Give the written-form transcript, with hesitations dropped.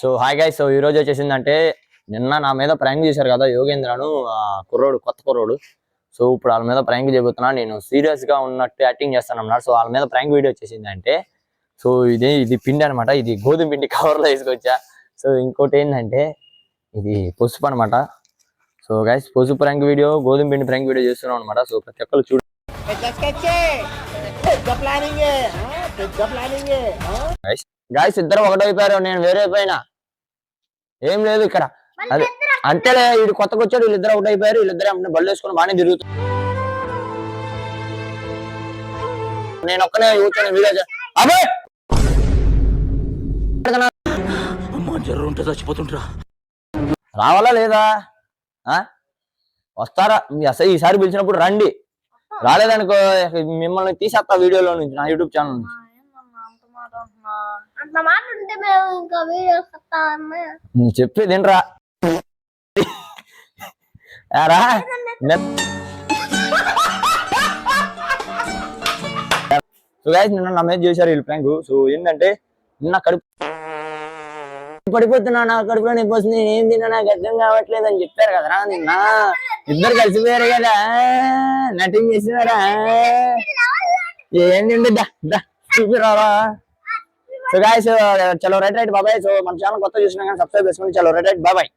So hi guys, so ఈ రోజు వచ్చేసిందంటే నిన్న నా మీద ప్రాంక్ చేశారు కదా యోగేంద్రను, కుర్రోడు, కొత్త కుర్రోడు. సో ఇప్పుడు వాళ్ళ మీద ప్రాంక్ చేయబోతున్నా. నేను సీరియస్ గా ఉన్నట్టు యాక్టింగ్ చేస్తాను అన్నాడు. సో వాళ్ళ మీద ప్రాంక్ వీడియో వచ్చేసింది అంటే, సో ఇది పిండి అనమాట. ఇది గోధుమ పిండి కవర్ లో తీసుకొచ్చా. సో ఇంకోటి ఏంటంటే ఇది పసుపు అనమాట. సో గైస్, పసుపు ప్రాంక్ వీడియో, గోధుమ పిండి ప్రాంక్ వీడియో చేస్తున్నాం అనమాట. సో ప్రతి ఒక్కరు చూడు. గైస్ ఇద్దరు ఒకటైపోయారు, నేను వేరే అయిపోయినా. ఏం లేదు ఇక్కడ. అదే అంతేలే, వీడు కొత్తగా వచ్చాడు, వీళ్ళిద్దరు అవుట్ అయిపోయారు. వీళ్ళిద్దరే బళ్ళు వేసుకుని బాగానే తిరుగుతారు. నేను ఒక్కనే కూర్చొని వీడియో రావాలా లేదా? వస్తారా? అసలు ఈసారి పిలిచినప్పుడు రండి. రాలేదనుకో మిమ్మల్ని తీసేస్తా వీడియోలో నుంచి, నా యూట్యూబ్ ఛానల్ నుంచి. చెప్పేది ఏంట్రా? సో గైస్, నిన్న నా మీద చేశారు వీళ్ళు ప్రాంక్. సో ఏంటంటే నిన్న కడుపు పడిపోతున్నా, నా కడుపులో నొప్పి వస్తుంది, ఏం తిన్నా నాకు అర్థం కావట్లేదు అని చెప్పారు కదరా. నిన్న ఇద్దరు కలిసిపోయారు కదా, నటింగ్ చేసినారా? ఏంటి చూపిరారా? సో గైస్, చలో రైట్ బాబాయ్. సో మన ఛానల్ కొత్త చూసినా కానీ సబ్స్క్రైబ్ చేసుకోండి. చలో రైట్ బాబాయ్.